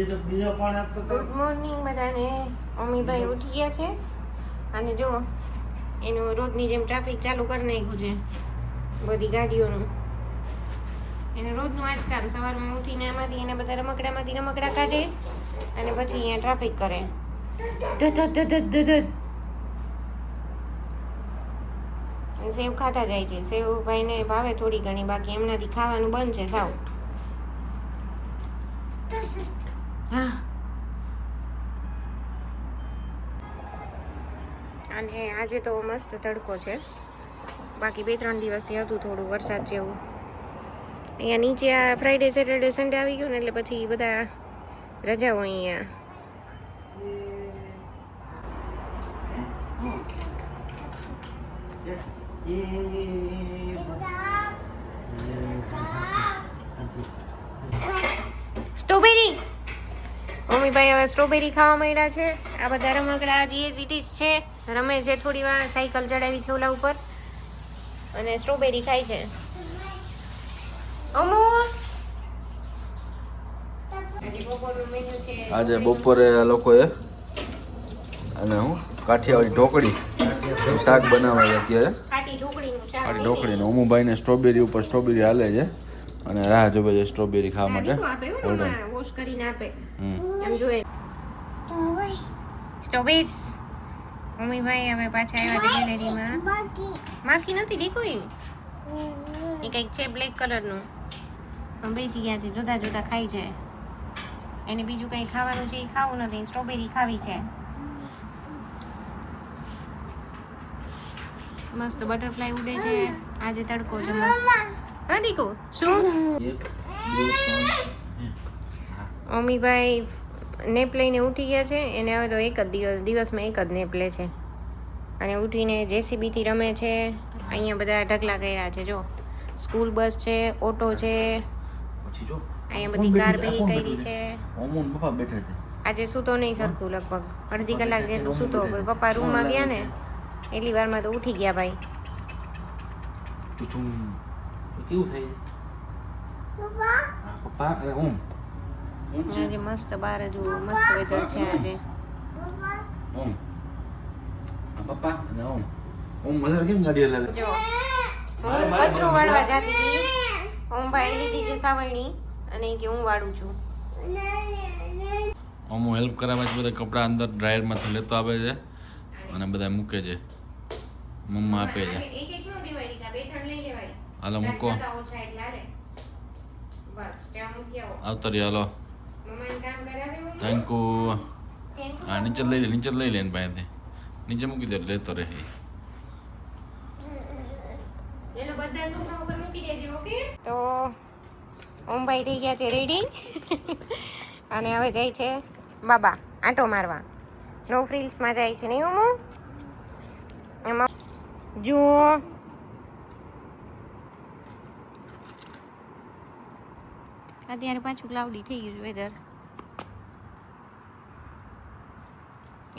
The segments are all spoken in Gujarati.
ગુડ મોર્નિંગ બધાને. અમીભાઈ ઉઠી ગયા છે અને જો એનું રોજની જેમ ટ્રાફિક ચાલુ કરી નાખ્યું છે બધી ગાડીઓનું. એને રોજનું આ જ કામ, સવારમાં ઉઠીને આમાંથી એને બધા રમકડામાંથી રમકડા કાઢે અને પછી અહીંયા ટ્રાફિક કરે. સેવ ખાતા જાય છે. સેવ ભાઈને ભાવે થોડી ઘણી, બાકી એમનાથી ખાવાનું બંધ છે સાવ. હા, અને આજે તો મસ્ત તડકો છે. બાકી 2-3 દિવસથી હતું થોડું વરસાદ જેવું. અહીંયા નીચે આ ફ્રાઈડે સેટરડે સન્ડે આવી ગયો ને એટલે પછી બધા રજાઓ અહીંયા. સ્ટ્રોબેરી મમ્મીભાઈ હવે સ્ટ્રોબેરી ખાવા માંડ્યા છે. આ બધા રમકડા જે ઇટીસ છે, રમે છે થોડી વાર, સાયકલ ચડાવી છે ઓલા ઉપર અને સ્ટ્રોબેરી ખાય છે. આજે બપોરે લોકોએ અને હું કાઠિયાવાડી ઢોકળી શાક બનાવાય અત્યારે. ખાટી ઢોકળીનું અમુભાઈને સ્ટ્રોબેરી ઉપર સ્ટ્રોબેરી હાલે છે અને રાહ જોવે છે સ્ટ્રોબેરી ખાવા માટે. વોશ કરીને આપે એમ જોઈએ. સ્ટ્રોબેરીસ મમ્મીભાઈ હવે પાછા આવ્યા છે ગેલેરીમાં. માખી નથી દીકુઈ, એ કંઈક છે બ્લેક કલરનું. બેસી ગયા છે, જોતા જોતા ખાઈ જાય. એને બીજું કંઈ ખાવાનું છે એ ખાવું નથી, સ્ટ્રોબેરી ખાવી છે. મસ્ત બટરફ્લાય ઉડે છે. આજે તડકો છે મસ્ત. હા દીકુ, શું મમ્મીભાઈ નેપ લઈને ઉઠી ગયા છે. એને હવે તો એક જ દિવસમાં એક જ નેપ લે છે અને ઉઠીને જેસીબીથી રમે છે. અહીંયા બધા ઢગલા કર્યા છે. જો સ્કૂલ બસ છે, ઓટો છે, અહીંયા બધી કાર ભેગી કરી છે. આજે સૂતો નહીં સરખું, લગભગ અડધી કલાક જેટલું સૂતો. પપ્પા રૂમમાં ગયા ને એટલી વારમાં તો ઉઠી ગયા ભાઈ. કેવું થાય પપ્પા? આજે મસ્ત બહાર જો મસ્ત વેધર છે આજે. પપ્પા મજા કેમ ગાડી હલાવે? જો હું કચરો વાળવા જતી હતી, હું ભાઈ લીધી છે સાવરણી અને કે હું વાળું છું. અમુ હેલ્પ કરાવે છે. બધા કપડા અંદર ડ્રાયરમાંથી લેતો આવે છે અને બધા મૂકે છે. મમ્મા આપે છે. હાલો મૂકો. આવતો રહ્યો. હાલો, થેન્ક યુ. હા, નીચે લઈ લે ને પાસેથી નીચે મૂકી દે, લેતો રહે. તો ઓમભાઈ થઈ ગયા છે રેડી અને હવે જાય છે બાબા આંટો મારવા. નો ફ્રીલ્સમાં જાય છે નહીં ઓમો? એમાં જુઓ અત્યારે પાછું ક્લાઉડી થઈ ગયું છે વેધર.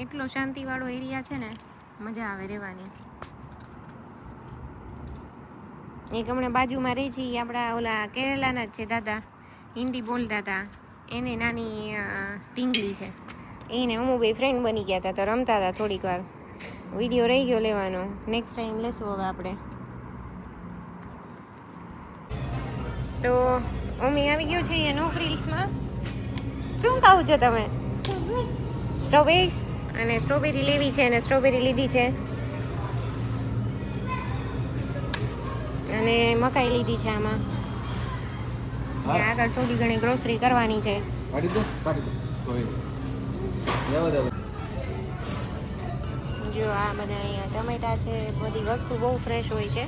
એટલો શાંતિવાળો એરિયા છે ને, મજા આવે રહેવાની. એક હમણાં બાજુમાં રહે છે, આપણા ઓલા કેરલાના જ છે દાદા, હિન્દી બોલતા હતા. એને નાની ટીંગલી છે, એને અમુભાઈ ફ્રેન્ડ બની ગયા હતા તો રમતા હતા થોડીક વાર. વિડીયો રહી ગયો લેવાનો, નેક્સ્ટ ટાઈમ લેશું હવે આપણે. તો મમ્મી આવી ગયો છે અહીંયા નો ફ્રીલ્સમાં. શું ખાવું છો તમે? સ્ટ્રોબેરી. અને સ્ટ્રોબેરી લેવી છે અને સ્ટ્રોબેરી લીધી છે અને મકાઈ લીધી છે. આમાં આગળ થોડી ઘણી ગ્રોસરી કરવાની છે. જો આ બધા અહીંયા ટમેટા છે, બધી વસ્તુ બહુ ફ્રેશ હોય છે.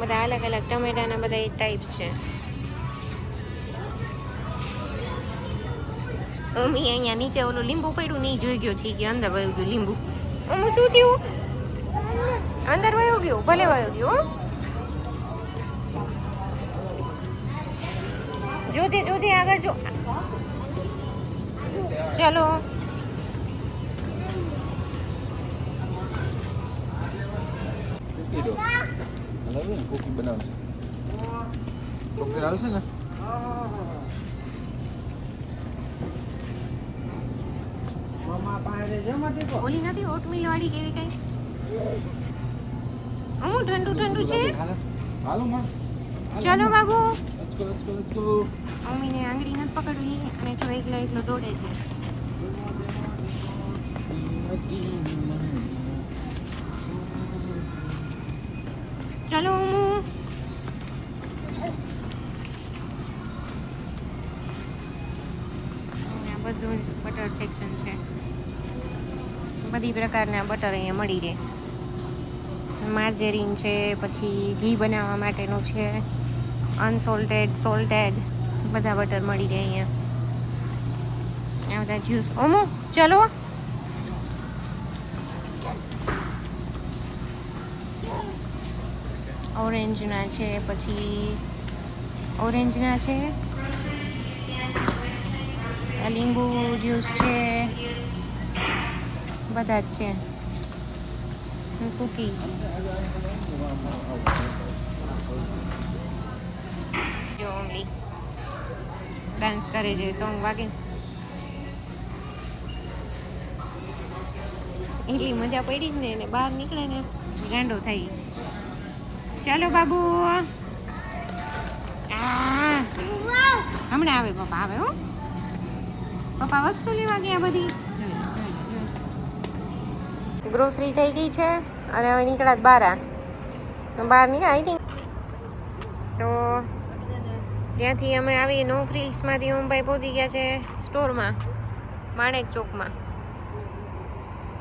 બધા અલગ અલગ ટમેટાના બધા ટાઈપ્સ છે. મમ્મી અહીંયા નીચે ઓલું લીંબુ પડ્યું નહીં જોઈ ગયો છે કે અંદર વયું ગયું લીંબુ. મમ્મી શું થયું? અંદર વયું ગયું? ભલે વયું ગયું. જોજે આગળ જો. ચલો કુકી બનાવશે. ચોકલેટ હાલશે ને? ઓલી નથી ઓટમીલ વાળી કેવી કઈ અમુ ઠંડુ ઠંડુ છે ચલો બાબુ મમ્મીને આંગળી નથી પકડવી અને જો એકલા એકલો દોડે છે ચલો અમુ બધું બટર સેક્શન છે બધી પ્રકારના બટર અહીંયા મળી રહે માર્જેરીન છે પછી ઘી બનાવવા માટેનું છે અનસોલ્ટેડ સોલ્ટેડ બધા બટર મળી રહે અહીંયા આ બધા જ્યુસ ઓમો ચલો ઓરેન્જના છે પછી ઓરેન્જના છે લીંબુ જ્યુસ છે બધા જ છે કુકીઝ જો ઓમલી ડાન્સ કરે છે સોંગ વાગે એટલી મજા પડી ને એને બહાર નીકળે ને ગાંડો થઈ ચાલો બાબુ હમણાં આવે પપ્પા આવે હો પપ્પા વસ્તુ લેવા ગયા બધી ગ્રોસરી થઈ ગઈ છે અને હવે નીકળ્યા બહાર નીકળ્યા આઈ થિંક તો ત્યાંથી અમે આવી નો ફ્રીલ્સમાંથી ઓમભાઈ પહોંચી ગયા છે સ્ટોરમાં માણેક ચોકમાં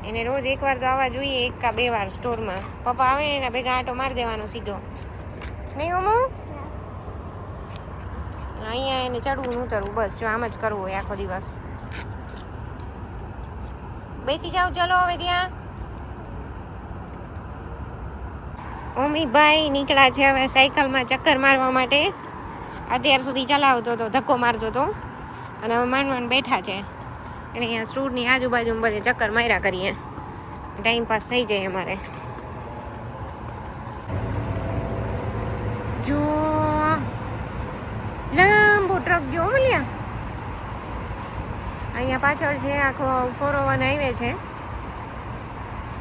એને રોજ એકવાર તો આવવા જોઈએ એક કા બે વાર સ્ટોરમાં પપ્પા આવે ને એના ભેગા આંટો મારી દેવાનો સીધો નહીં ઓમો અહીંયા એને ચડવું ઉતરવું બસ જો આમ જ કરવું હોય આખો દિવસ બેસી જાઓ ચલો હવે ત્યાં ઓમીભાઈ નીકળ્યા છે હવે સાયકલમાં ચક્કર મારવા માટે અત્યાર સુધી ચલાવતો હતો ધક્કો મારતો હતો અને હવે માંડ બેઠા છે એટલે અહીંયા સ્ટોરની આજુબાજુમાં બધે ચક્કર માર્યા કરીએ ટાઈમ પાસ થઈ જાય અમારે જો લાંબો ટ્રક જો મળ્યા અહીંયા પાછળ છે આખો 401 હાઈવે છે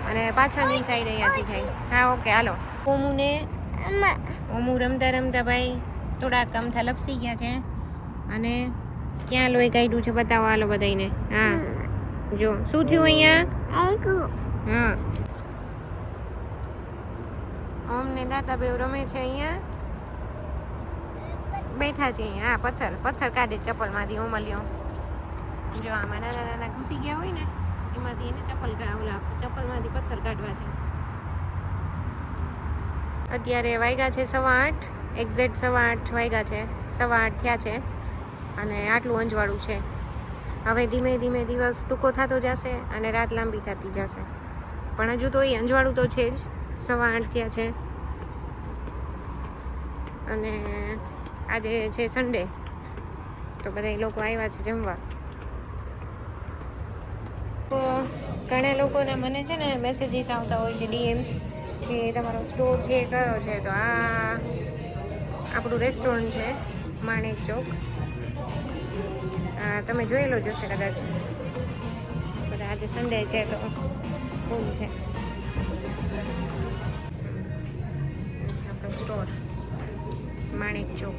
અને પાછળની સાઈડ અહીંયાથી જાય હા ઓકે હાલો ઓમુ રમતા રમતા ભાઈ થોડાક અમથા લપસી ગયા છે અને ક્યાં લોહી કાઢ્યું છે બતાવો હાલો બધાને હા જો શું થયું અહીંયા હા ઓમ ને દાદા બેવ રમે છે અહીંયા બેઠા છે અહીંયા હા પથ્થર કાઢે ચપ્પલમાંથી ઓમલ્યો જો આમાં નાના નાના ઘૂસી ગયા હોય ને એમાંથી એને ચપ્પલમાંથી પથ્થર કાઢવા છે અત્યારે વાગ્યા છે 8:15 એક્ઝેક્ટ 8:15 વાગ્યા છે 8:15 થયા છે અને આટલું અંજવાળું છે હવે ધીમે ધીમે દિવસ ટૂંકો થતો જશે અને રાત લાંબી થતી જશે પણ હજુ તો એ અંજવાળું તો છે જ 8:15 થયા છે અને આજે છે સન્ડે તો બધા લોકો આવ્યા છે જમવા તો ઘણા લોકોને મને છે ને મેસેજીસ આવતા હોય છે ડીએમ્સ કે તમારો સ્ટોર છે કયો છે તો આ આપણું રેસ્ટોરન્ટ છે માણેક ચોક તમે જોયેલો જ હશે કદાચ બધા આજે સન્ડે છે તો ફૂલ છે આપણો સ્ટોર માણેક ચોક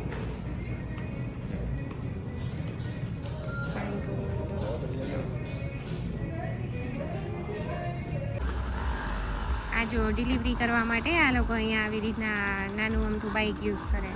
આ જો ડિલિવરી કરવા માટે આ લોકો અહીંયા આવી રીતના નાનું અમથું બાઇક યુઝ કરે